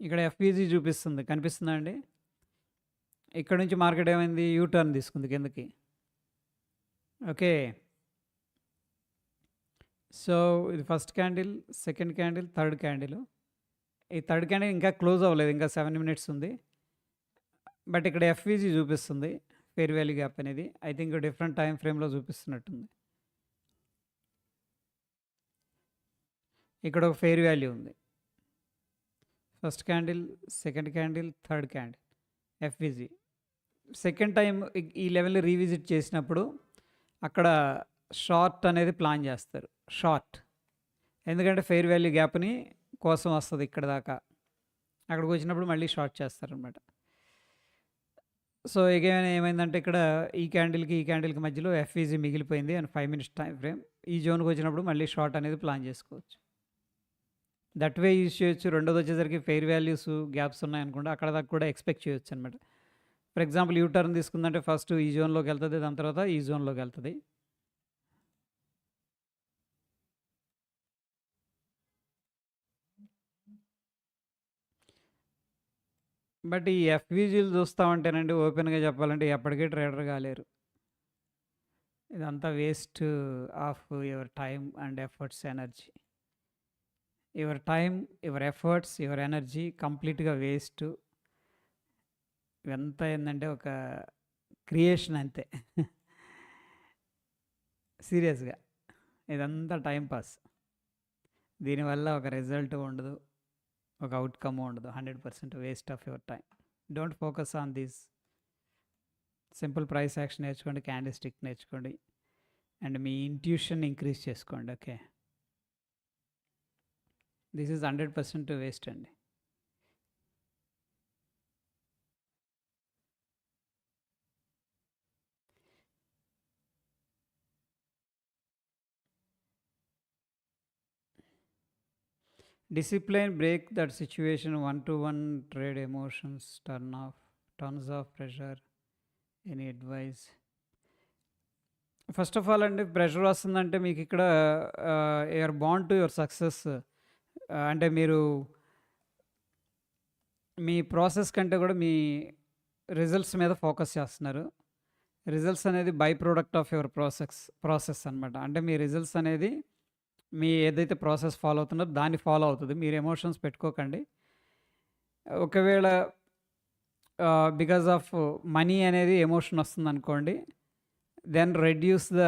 ఇక్కడ ఎఫ్ఈజీ చూపిస్తుంది, కనిపిస్తుందా అండి? ఇక్కడ నుంచి మార్కెట్ ఏమైంది, యూ టర్న్ తీసుకుంది కిందకి. ఓకే, సో ఇది first candle, second candle, third candle. ఈ థర్డ్ క్యాండిల్ ఇంకా క్లోజ్ అవ్వలేదు, ఇంకా 7 మినిట్స్ ఉంది. బట్ ఇక్కడ ఎఫ్ఈజీ చూపిస్తుంది, ఫెయిర్ వాల్యూ గ్యాప్ అనేది. ఐ థింక్ డిఫరెంట్ టైం ఫ్రేమ్లో చూపిస్తున్నట్టుంది. ఇక్కడ ఒక ఫెయిర్ వాల్యూ ఉంది, first candle, second candle, third candle, FEG. Second time ఈ లెవెల్ని రీవిజిట్ చేసినప్పుడు అక్కడ షార్ట్ అనేది ప్లాన్ చేస్తారు, షార్ట్. ఎందుకంటే ఫెయిర్ వాల్యూ గ్యాప్ని కోసం వస్తుంది ఇక్కడ దాకా, అక్కడికి వచ్చినప్పుడు మళ్ళీ షార్ట్ చేస్తారనమాట. సో ఎగైన్ ఏమైందంటే ఇక్కడ ఈ క్యాండిల్కి మధ్యలో ఎఫ్ఈజీ మిగిలిపోయింది అండ్ 5 మినిట్స్ టైం ఫ్రేమ్. ఈ జోన్కి వచ్చినప్పుడు మళ్ళీ షార్ట్ అనేది ప్లాన్ చేసుకోవచ్చు, దట్ వే యూజ్ చేయొచ్చు. రెండోది వచ్చేసరికి ఫెయిర్ వాల్యూస్ గ్యాప్స్ ఉన్నాయనుకోండి, అక్కడ దాకా కూడా ఎక్స్పెక్ట్ చేయొచ్చు అనమాట. ఫర్ ఎగ్జాంపుల్ యూ టర్న్ తీసుకుందంటే ఫస్ట్ ఈ జోన్లోకి వెళ్తుంది, దాని తర్వాత ఈ జోన్లోకి వెళ్తుంది. బట్ ఈ ఎఫ్విజీలు చూస్తామంటేనండి, ఓపెన్గా చెప్పాలంటే ఎప్పటికీ ట్రేడర్ కాలేరు. ఇదంతా waste of your time and efforts, energy. Your time, your efforts, your energy కంప్లీట్గా వేస్ట్. ఇవంతా ఏంటంటే ఒక క్రియేషన్ అంతే. సీరియస్గా ఇదంతా టైం పాస్. దీనివల్ల ఒక రిజల్ట్ ఉండదు, ఒక అవుట్కమ్ ఉండదు. 100% waste of your time. Don't focus on this. Simple price action నేర్చుకోండి, క్యాండిల్ స్టిక్ నేర్చుకోండి, అండ్ మీ ఇంట్యూషన్ ఇంక్రీజ్ చేసుకోండి. ఓకే, దిస్ ఈజ్ 100% వేస్ట్ అండి. Discipline break that situation. 1-to-1 trade emotions, tons of pressure. Any advice? First of all అండి, pressure వస్తుందంటే మీకు ఇక్కడ your bond to your success. అంటే మీరు మీ process కంటే కూడా మీ రిజల్ట్స్ మీద ఫోకస్ చేస్తున్నారు. రిజల్ట్స్ అనేది by product of your process అనమాట. అంటే మీ రిజల్ట్స్ అనేది మీ ఏదైతే ప్రాసెస్ ఫాలో అవుతున్నారో దాన్ని ఫాలో అవుతుంది. మీరు ఎమోషన్స్ పెట్టుకోకండి. ఒకవేళ బికాజ్ ఆఫ్ మనీ అనేది ఎమోషన్ వస్తుంది అనుకోండి, then reduce the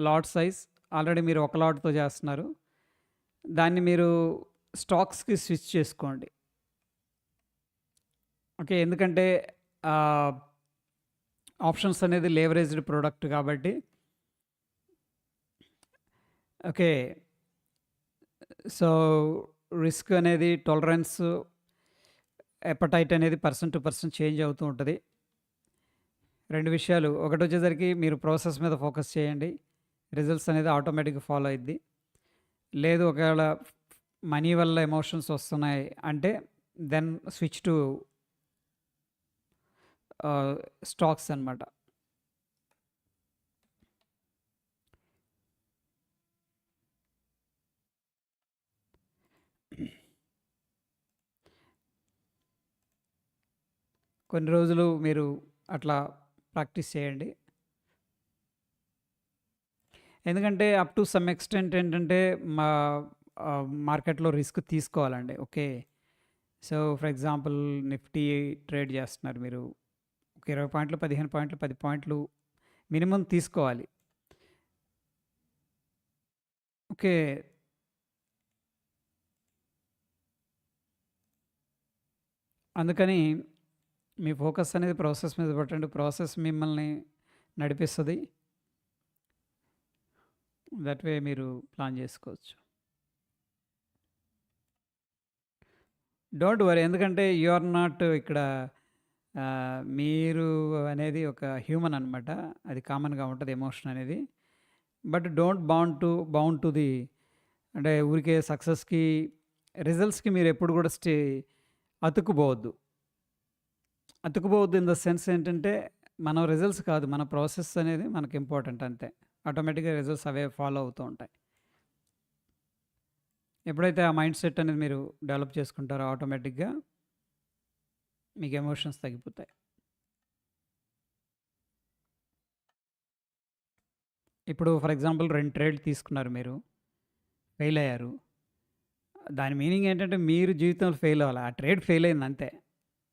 lot size. Already మీరు ఒక లాట్తో చేస్తున్నారు, దాన్ని మీరు స్టాక్స్కి స్విచ్ చేసుకోండి. ఓకే, ఎందుకంటే ఆప్షన్స్ అనేది లేవరేజ్డ్ ప్రోడక్ట్ కాబట్టి. ఓకే, సో రిస్క్ అనేది, టాలరెన్స్, ఎపటైట్ అనేది పర్సన్ టు పర్సన్ చేంజ్ అవుతూ ఉంటుంది. రెండు విషయాలు, ఒకటి వచ్చేసరికి మీరు ప్రాసెస్ మీద ఫోకస్ చేయండి, రిజల్ట్స్ అనేది ఆటోమేటిక్గా ఫాలో అయ్యిద్ది. లేదు ఒకవేళ మనీ వల్ల ఎమోషన్స్ వస్తున్నాయి అంటే దెన్ స్విచ్ టు స్టాక్స్ అనమాట. కొన్ని రోజులు మీరు అట్లా ప్రాక్టీస్ చేయండి. ఎందుకంటే అప్ టు సమ్ ఎక్స్టెంట్ ఏంటంటే మార్కెట్లో రిస్క్ తీసుకోవాలండి. Okay, so for example Nifty trade చేస్తున్నారు మీరు, ఒక 20 పాయింట్లు, 15 పాయింట్లు, 10 పాయింట్లు మినిమం తీసుకోవాలి. ఓకే, అందుకని మీ ఫోకస్ అనేది ప్రాసెస్ మీద పెట్టండి. ప్రాసెస్ మిమ్మల్ని నడిపిస్తుంది, దట్ వే మీరు ప్లాన్ చేసుకోవచ్చు. డోంట్ వరీ, ఎందుకంటే యు ఆర్ నాట్ ఇక్కడ మీరు అనేది ఒక హ్యూమన్ అనమాట, అది కామన్గా ఉంటుంది ఎమోషన్ అనేది. But don't bound to the, అంటే ఊరికే సక్సెస్కి, రిజల్ట్స్కి మీరు ఎప్పుడు కూడా అతుక్కుపోవద్దు ఇన్ ద సెన్స్ ఏంటంటే మనం రిజల్ట్స్ కాదు, మన ప్రాసెస్ అనేది మనకు ఇంపార్టెంట్ అంతే. ఆటోమేటిక్గా రిజల్ట్స్ అవే ఫాలో అవుతూ ఉంటాయి. ఎప్పుడైతే ఆ మైండ్ సెట్ అనేది మీరు డెవలప్ చేసుకుంటారో ఆటోమేటిక్గా మీకు ఎమోషన్స్ తగ్గిపోతాయి. ఇప్పుడు ఫర్ ఎగ్జాంపుల్ 2 ట్రేడ్లు తీసుకున్నారు మీరు, ఫెయిల్ అయ్యారు. దాని మీనింగ్ ఏంటంటే మీరు జీవితంలో ఫెయిల్ అవ్వాలి. ఆ ట్రేడ్ ఫెయిల్ అయింది అంతే.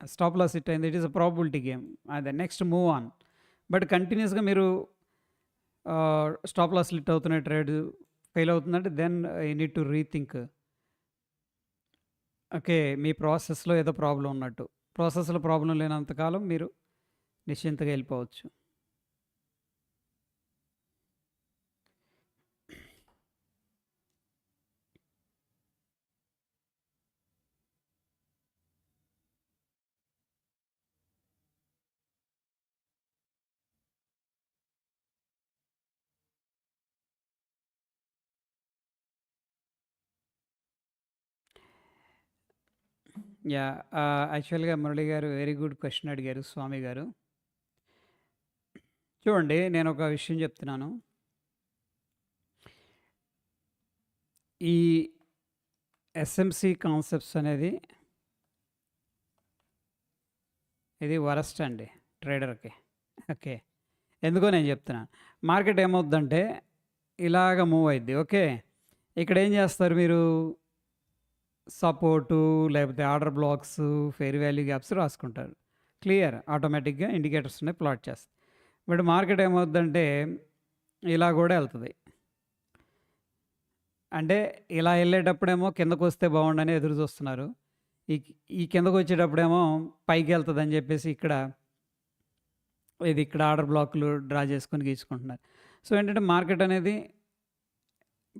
స్టాప్ లాస్ హిట్ అయింది. It is a probability game. అదే నెక్స్ట్ మూవ్ ఆన్. బట్ కంటిన్యూస్‌గా మీరు స్టాప్ లాస్ హిట్ అవుతున్న ట్రేడ్ ఫెయిల్ అవుతుందంటే then you need to rethink. Okay. మీ ప్రాసెస్‌లో ఏదో ప్రాబ్లమ్ ఉన్నట్టు. ప్రాసెస్‌లో ప్రాబ్లమ్ లేనంత కాలం మీరు నిశ్చింతగా వెళ్ళిపోవచ్చు. యాహ్! యాక్చువల్‌గా మురళి గారు వెరీ గుడ్ క్వెషన్ అడిగారు స్వామి గారు. చూడండి, నేను ఒక విషయం చెప్తున్నాను. ఈ ఎస్ఎంసి కాన్సెప్ట్స్ అనేది ఇది వరస్ట్ అండి ట్రేడర్‌కి. ఓకే. ఎందుకో నేను చెప్తున్నాను. మార్కెట్ ఏమవుద్దంటే ఇలాగ మూవ్ అయిద్ది. ఓకే. ఇక్కడ ఏం చేస్తారు మీరు? సపోర్టు లేకపోతే order blocks, fair value gaps రాసుకుంటారు. క్లియర్. ఆటోమేటిక్‌గా ఇండికేటర్స్‌ని ప్లాట్ చేస్తుంది. బట్ మార్కెట్ ఏమవుద్దంటే ఇలా కూడా వెళ్తది. అంటే ఇలా వెళ్ళేటప్పుడేమో కిందకొస్తే బాగుండని ఎదురు చూస్తున్నారు. ఈ ఈ కిందకొచ్చేటప్పుడేమో పైకెళ్తదని చెప్పేసి ఇక్కడ ఇక్కడ ఆర్డర్ బ్లాక్‌లు డ్రా చేసుకొని గీసుకుంటున్నారు. సో, ఏంటంటే మార్కెట్ అనేది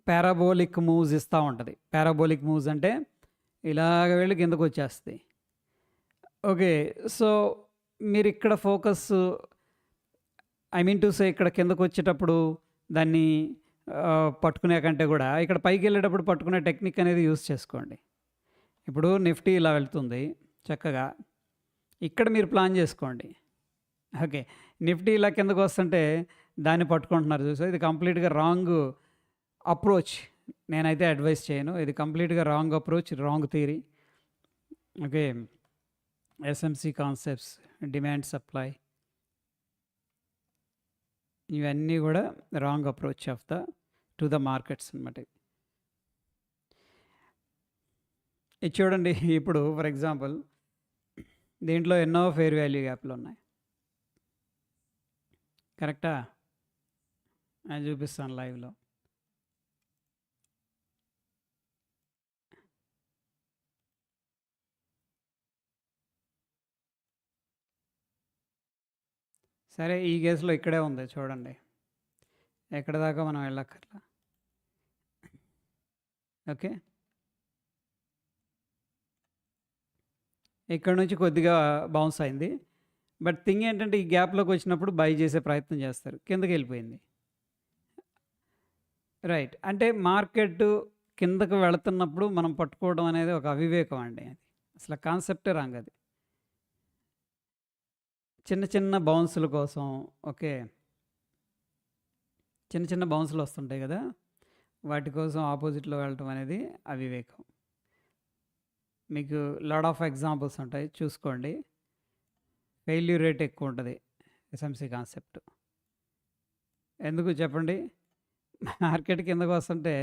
పారాబోలిక్ మూవ్స్ ఇస్తా ఉంటది. పారాబోలిక్ మూవ్స్ అంటే ఇలాగ వెళ్ళి కిందకొచ్చేస్తది. ఓకే. సో, మీరిక్కడ focus I mean to say ఇక్కడ కిందకొచ్చేటప్పుడు దాన్ని పట్టుకునే కంటే కూడా ఇక్కడ పైకెళ్ళేటప్పుడు పట్టుకునే టెక్నిక్ అనేది యూజ్ చేసుకోండి. ఇప్పుడు నిఫ్టీ ఇలా వెళ్తుంది చక్కగా. ఇక్కడ మీరు ప్లాన్ చేసుకోండి. ఓకే. నిఫ్టీ ఇలా కిందకు వస్తుంటే దాన్ని పట్టుకుంటున్నారు చూసారా? ఇది కంప్లీట్‌గా రాంగ్ అప్రోచ్. నేనైతే అడ్వైస్ చేయను. ఇది కంప్లీట్‌గా wrong approach, wrong theory. Okay. SMC concepts, demand supply ఇవన్నీ కూడా wrong approach to the markets అనమాట. ఇది చూడండి, ఇప్పుడు ఫర్ ఎగ్జాంపుల్ దీంట్లో ఎన్నో ఫెయిర్ వాల్యూ గ్యాప్‌లు ఉన్నాయి. కరెక్టా? నేను చూపిస్తాను లైవ్‌లో. సరే, ఈ కేసులో ఇక్కడే ఉంది చూడండి. ఎక్కడి దాకా మనం వెళ్ళక్కర్లా. ఓకే. ఇక్కడ నుంచి కొద్దిగా బౌన్స్ అయింది. బట్ థింగ్ ఏంటంటే ఈ గ్యాప్‌లోకి వచ్చినప్పుడు బై చేసే ప్రయత్నం చేస్తారు. కిందకెళ్ళిపోయింది. రైట్. అంటే మార్కెట్ కిందకు వెళుతున్నప్పుడు మనం పట్టుకోవడం అనేది ఒక అవివేకం అండి అది. అసలు కాన్సెప్టే రాంగ్ అది. చిన్న చిన్న బౌన్సుల కోసం ఓకే. చిన్న చిన్న బౌన్సులు వస్తుంటాయి కదా! వాటి కోసం ఆపోజిట్‌లో వెళ్ళటం అనేది అవివేకం. మీకు లాట్ ఆఫ్ ఎగ్జాంపుల్స్ ఉంటాయి చూసుకోండి. ఫెయిల్యూర్ రేట్ ఎక్కువ ఉంటది ఎస్ఎంసి కాన్సెప్ట్. ఎందుకు చెప్పండి? మార్కెట్ కిందకు వస్తుంటే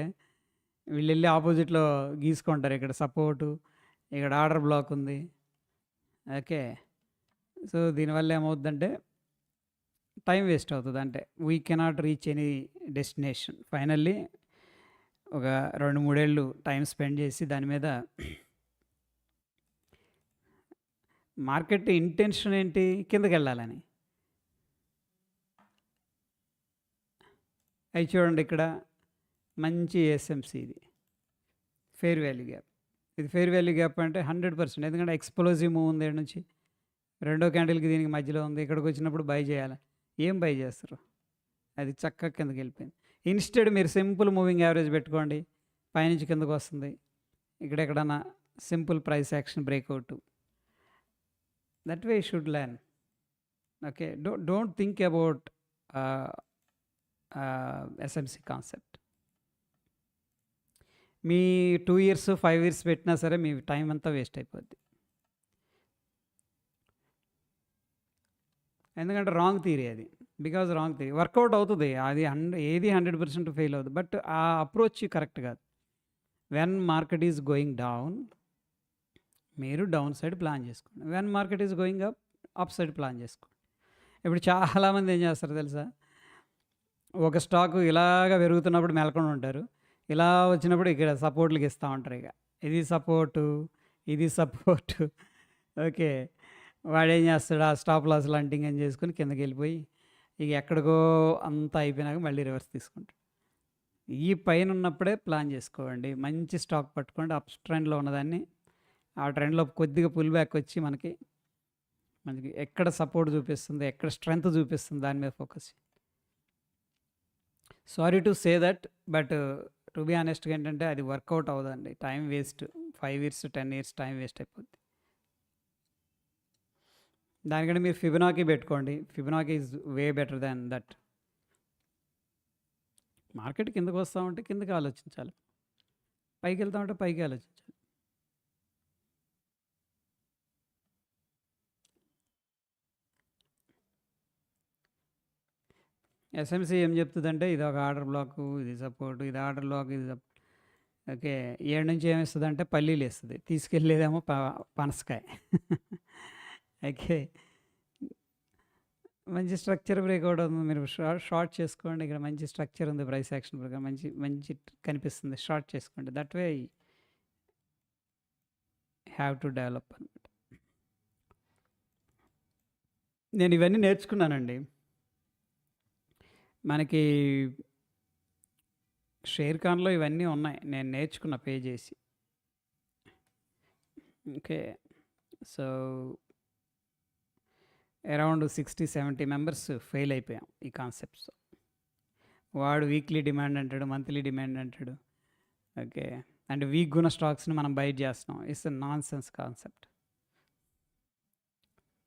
వీళ్ళెళ్ళి ఆపోజిట్‌లో గీసుకుంటారు. ఇక్కడ సపోర్టు, ఇక్కడ ఆర్డర్ బ్లాక్ ఉంది. ఓకే. సో, దీనివల్ల ఏమవుద్దంటే టైం వేస్ట్ అవుతది. అంటే we cannot reach any destination. Finally ఒక 2, 3 ఏళ్ళు టైం స్పెండ్ చేసి దాని మీద మార్కెట్ ఇంటెన్షన్ ఏంటి? కిందకెళ్ళాలని. అయి చూడండి, ఇక్కడ మంచి ఎస్ఎంసి ఇది. Fair value gap. ఇది ఫెయిర్ వాల్యూ గ్యాప్ అంటే 100%. ఎందుకంటే ఎక్స్‌ప్లోజివ్ మూవ్ ఉంది ఈడ నుంచి. రెండో క్యాండిల్‌కి దీనికి మధ్యలో ఉంది. ఇక్కడికొచ్చినప్పుడు బై చేయాలి. ఏం బై చేస్తారు? అది చక్కగా కిందకెళ్ళిపోయింది. ఇన్‌స్టెడ్ మీరు సింపుల్ మూవింగ్ యావరేజ్ పెట్టుకోండి. పైనుంచి కిందకు వస్తుంది. ఇక్కడెక్కడన్నా simple price action breakout. That way you should learn. Okay. Don't think about SMC concept. మీ 2 ఇయర్స్, 5 ఇయర్స్ పెట్టినా సరే మీ టైం అంతా వేస్ట్ అయిపోద్ది. ఎందుకంటే రాంగ్ థియరీ అది. Because wrong theory. వర్కౌట్ అవుతుంది. అది ఏది 100% ఫెయిల్ అవుతుంది. బట్ ఆ అప్రోచ్ కరెక్ట్ కాదు. When market is going down, మీరు డౌన్ సైడ్ ప్లాన్ చేసుకోండి. When market is going up side plan చేసుకోండి. ఇప్పుడు చాలామంది ఏం చేస్తారు తెలుసా? ఒక స్టాక్ ఇలాగ పెరుగుతున్నప్పుడు మెలకొని ఉంటారు. ఇలా వచ్చినప్పుడు ఇక్కడ సపోర్ట్లకి ఇస్తూ ఉంటారు. ఇక ఇది సపోర్టు, ఇది సపోర్టు. ఓకే. వాడేం చేస్తాడు, ఆ స్టాప్ లాస్ లంటింగ్ అని చేసుకుని కిందకి వెళ్ళిపోయి ఇక ఎక్కడికో అంతా అయిపోయినాక మళ్ళీ రివర్స్ తీసుకుంటాడు. ఈ పైన ఉన్నప్పుడే ప్లాన్ చేసుకోండి. మంచి స్టాక్ పట్టుకోండి. అప్ ట్రెండ్లో ఉన్నదాన్ని ఆ ట్రెండ్లో కొద్దిగా పుల్ బ్యాక్ వచ్చి మనకి ఎక్కడ సపోర్ట్ చూపిస్తుంది, ఎక్కడ స్ట్రెంగ్త్ చూపిస్తుంది దాని మీద focus. Sorry to say that, but to be ఆనెస్ట్గా ఏంటంటే అది వర్కౌట్ అవ్వదండి. Time waste. 5 years 10 years time waste అయిపోద్ది. దానికంటే మీరు ఫిబొనాకీ పెట్టుకోండి. Fibonacci is way better than that. Market కిందకు వస్తూ ఉంటే కిందకి ఆలోచించాలి, పైకి వెళ్తా ఉంటే పైకి ఆలోచించాలి. ఎస్ఎంసి ఏం చెప్తుందంటే ఇది ఒక ఆర్డర్ బ్లాక్, ఇది సపోర్ట్, ఇది ఆర్డర్ బ్లాక్, ఇది ఓకే. 7 నుంచి ఏమిస్తుంది అంటే పల్లీలు వేస్తుంది, తీసుకెళ్ళేదేమో పనసకాయ. ఓకే. మంచి స్ట్రక్చర్ బ్రేక్అవుట్ అవుతుంది. మీరు షార్ట్ చేసుకోండి. ఇక్కడ మంచి స్ట్రక్చర్ ఉంది, ప్రైస్ యాక్షన్ ప్రకారం మంచి కనిపిస్తుంది. షార్ట్ చేసుకోండి. That way have to develop అనమాట. నేను ఇవన్నీ నేర్చుకున్నానండి. మనకి షేర్ ఖాన్లో ఇవన్నీ ఉన్నాయి, నేను నేర్చుకున్న పే చేసి. Okay. So around 60-70 members fail అయిపోయాం ఈ కాన్సెప్ట్స్. వాడు వీక్లీ డిమాండ్ అంటాడు, మంత్లీ డిమాండ్ అంటాడు. ఓకే. అండ్ వీక్ గుణ స్టాక్స్ని మనం బైట్ చేస్తున్నాం. It's a non sense concept.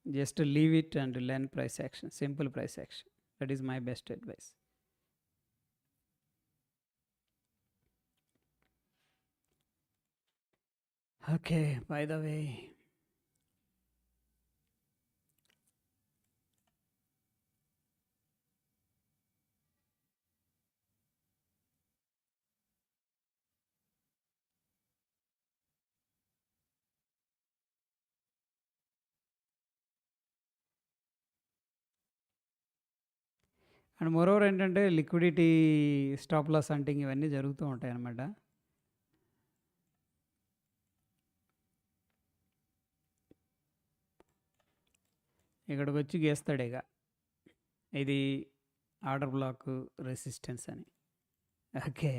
Just leave it and learn price action, simple price action. That is my best advice. Okay. By the way, and moreover ఏంటంటే liquidity stop loss hunting ఇవన్నీ జరుగుతూ ఉంటాయి అన్నమాట. ఇక్కడికి వచ్చి గీస్తాడు ఇక ఇది ఆర్డర్ బ్లాక్, రెసిస్టెన్స్ అని. ఓకే.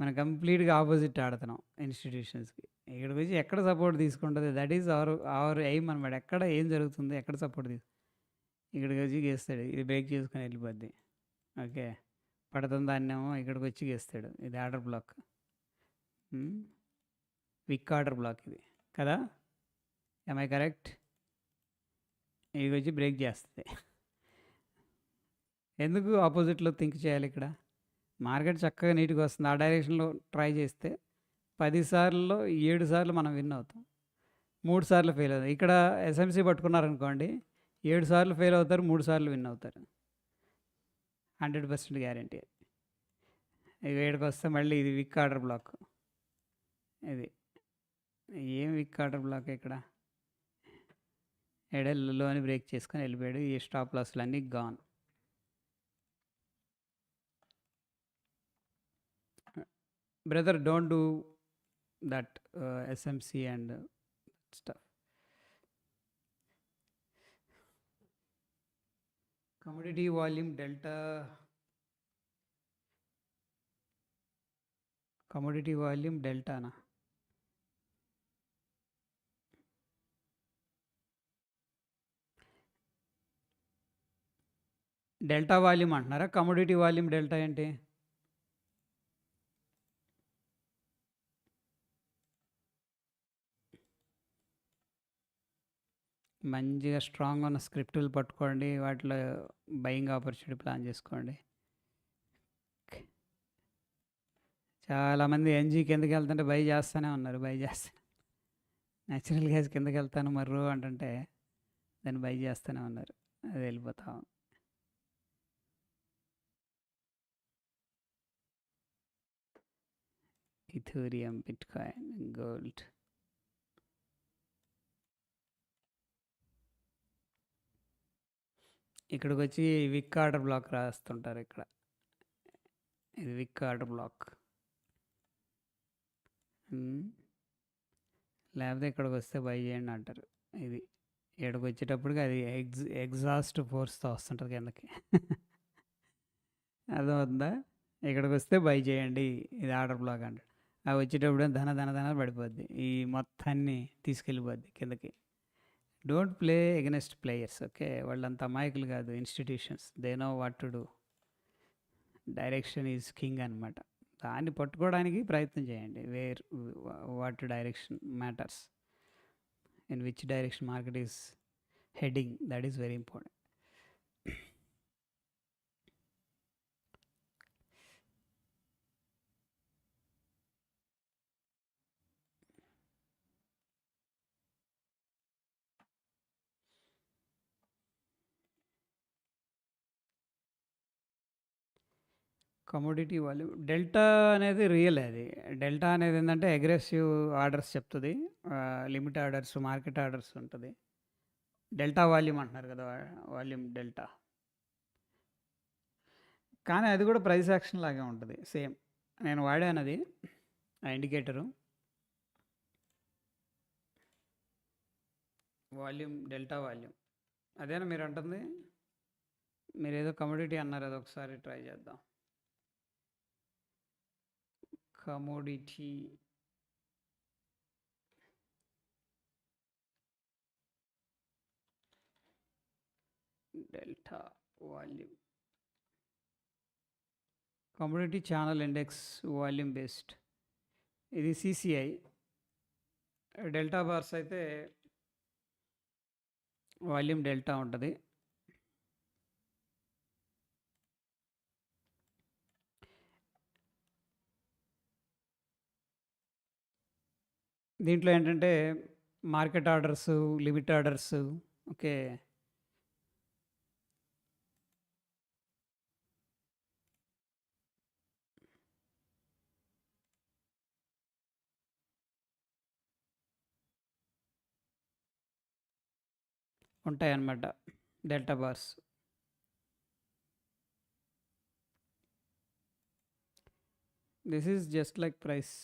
మనం కంప్లీట్గా ఆపోజిట్ ఆడుతున్నాం ఇన్స్టిట్యూషన్స్కి. ఇక్కడికి వచ్చి ఎక్కడ సపోర్ట్ తీసుకుంటుంది, దట్ ఈజ్ అవర్ ఎయిమ్ అనమాట. ఎక్కడ ఏం జరుగుతుంది, ఎక్కడ సపోర్ట్ ఇక్కడికి వచ్చి గీస్తాడు. ఇది బ్రేక్ చేసుకొని వెళ్ళిపోద్ది. ఓకే. పడుతుంది దాన్నేమో ఇక్కడికి వచ్చి గీస్తాడు. ఇది ఆర్డర్ బ్లాక్, విక్ ఆర్డర్ బ్లాక్ ఇది కదా. ఎమ్ ఐ కరెక్ట్? ఇది వచ్చి బ్రేక్ చేస్తుంది. ఎందుకు ఆపోజిట్లో థింక్ చేయాలి? ఇక్కడ మార్కెట్ చక్కగా నీట్గా వస్తుంది. ఆ డైరెక్షన్లో ట్రై చేస్తే 10 సార్లలో 7 సార్లు మనం విన్ అవుతాం, 3 సార్లు ఫెయిల్ అవుతాం. ఇక్కడ ఎస్ఎంసి పట్టుకున్నారనుకోండి, 7 సార్లు ఫెయిల్ అవుతారు, 3 సార్లు విన్ అవుతారు. 100% గ్యారంటీ. ఇక ఇక్కడికి వస్తే మళ్ళీ ఇది విక్ ఆర్డర్ బ్లాక్. ఇది ఏం విక్ ఆర్డర్ బ్లాక్? ఇక్కడ ఎడల్లోని బ్రేక్ చేసుకొని వెళ్ళిపోయాడు. ఈ స్టాప్ లాస్లు అన్నీ gone. Brother, don't do that SMC and stuff. Commodity volume delta, commodity volume డెల్టానా? డెల్టా వాల్యూమ్ అంటున్నారా? కమోడిటీ వాల్యూమ్ డెల్టా ఏంటి? మంచిగా స్ట్రాంగ్ ఉన్న స్క్రిప్టులు పట్టుకోండి, వాటిలో బయింగ్ ఆపర్చునిటీ ప్లాన్ చేసుకోండి. చాలామంది ఎన్జీ కిందకి వెళ్తుంటే బై చేస్తూనే ఉన్నారు, బై చేస్తాను. న్యాచురల్ గ్యాస్ కిందకి వెళ్తాను మర్రు అంటుంటే దాన్ని బై చేస్తూనే ఉన్నారు. అది వెళ్ళిపోతా ఉంది. Ethereum, bitcoin, gold. ఇక్కడికి వచ్చి విక్ ఆర్డర్ బ్లాక్ రాస్తుంటారు. ఇక్కడ ఇది విక్ ఆర్డర్ బ్లాక్. లేకపోతే ఇక్కడికి వస్తే బై చేయండి అంటారు. ఇది ఇక్కడికి వచ్చేటప్పటికి అది ఎగ్జాస్ట్ ఫోర్స్తో వస్తుంటుంది కిందకి. అర్థమవుతుందా? ఇక్కడికి వస్తే బై చేయండి, ఇది ఆర్డర్ బ్లాక్ అంటారు. అవి వచ్చేటప్పుడు ధన పడిపోద్ది, ఈ మొత్తాన్ని తీసుకెళ్ళిపోద్ది కిందకి. Don't play against players. Okay, వాళ్ళంత అమాయకులు కాదు, institutions. They know what to do. Direction is king అనమాట. దాన్ని పట్టుకోవడానికి ప్రయత్నం చేయండి. What direction matters, in which direction market is heading, that is very important. Commodity volume delta అనేది రియల్. అది డెల్టా అనేది ఏంటంటే అగ్రెసివ్ ఆర్డర్స్ చెప్తుంది, లిమిట్ ఆర్డర్స్, మార్కెట్ ఆర్డర్స్ ఉంటుంది. డెల్టా వాల్యూమ్ అంటున్నారు కదా, వాల్యూమ్ డెల్టా. కానీ అది కూడా ప్రైస్ యాక్షన్ లాగే ఉంటుంది సేమ్. నేను వాడాను అది, ఆ ఇండికేటరు. వాల్యూమ్, డెల్టా వాల్యూమ్ అదేనా మీరు అంటుంది? మీరు ఏదో కమోడిటీ అన్నారు, అది ఒకసారి ట్రై చేద్దాం. Commodity delta volume, commodity channel index volume based. ఇది సిసిఐ. డెల్టా బార్స్ అయితే వాల్యూమ్ డెల్టా ఉంటుంది. దీంట్లో ఏంటంటే market orders, limit orders, okay, ఉంటాయి అన్నమాట delta bars. This is just like price.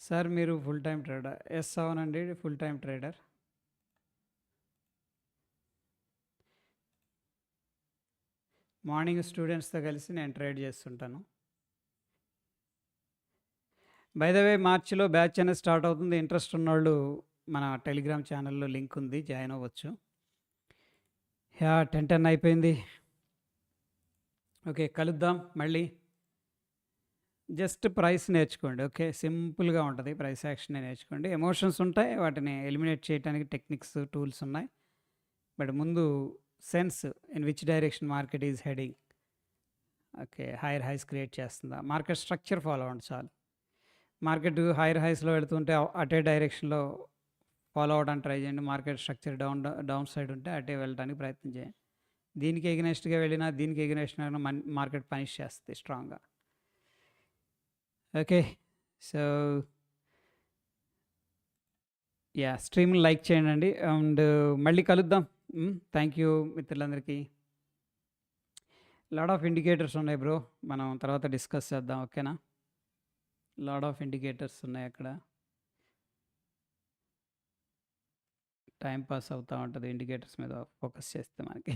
Sir మీరు ఫుల్ టైం ట్రేడర్? ఎస్ అవునండి, ఫుల్ టైం ట్రేడర్. మార్నింగ్ స్టూడెంట్స్తో కలిసి నేను ట్రేడ్ చేస్తుంటాను. బై ద వే, మార్చిలో బ్యాచ్ అనేది స్టార్ట్ అవుతుంది. ఇంట్రెస్ట్ ఉన్నవాళ్ళు మన టెలిగ్రామ్ ఛానల్లో లింక్ ఉంది, జాయిన్ అవ్వచ్చు. 10 అయిపోయింది. ఓకే, కలుద్దాం మళ్ళీ. జస్ట్ ప్రైస్ నేర్చుకోండి. ఓకే, సింపుల్గా ఉంటుంది. ప్రైస్ యాక్షన్ నేర్చుకోండి. ఎమోషన్స్ ఉంటాయి, వాటిని ఎలిమినేట్ చేయడానికి టెక్నిక్స్, టూల్స్ ఉన్నాయి. బట్ ముందు sense, in which direction market is heading. Okay, higher highs create చేస్తుందా, మార్కెట్ స్ట్రక్చర్ ఫాలో అవ్వండి చాలు. మార్కెట్ హైయర్ హైస్లో వెళుతుంటే అటే డైరెక్షన్లో ఫాలో అవ్వడానికి ట్రై చేయండి. మార్కెట్ స్ట్రక్చర్ డౌన్ సైడ్ ఉంటే అటే వెళ్ళడానికి ప్రయత్నం చేయండి. దీనికి ఎగనెస్ట్గా వెళ్ళినా, దీనికి ఎగనెస్ట్గా మార్కెట్ పనిష్ చేస్తుంది స్ట్రాంగ్గా. Okay, so yeah, stream like చేయండి అండ్ మళ్ళీ కలుద్దాం. థ్యాంక్ యూ మిత్రులందరికీ. లాట్ ఆఫ్ ఇండికేటర్స్ ఉన్నాయి బ్రో, మనం తర్వాత డిస్కస్ చేద్దాం. ఓకేనా? లాట్ ఆఫ్ ఇండికేటర్స్ ఉన్నాయి అక్కడ. టైం పాస్ అవుతూ ఉంటుంది ఇండికేటర్స్ మీద ఫోకస్ చేస్తే మనకి.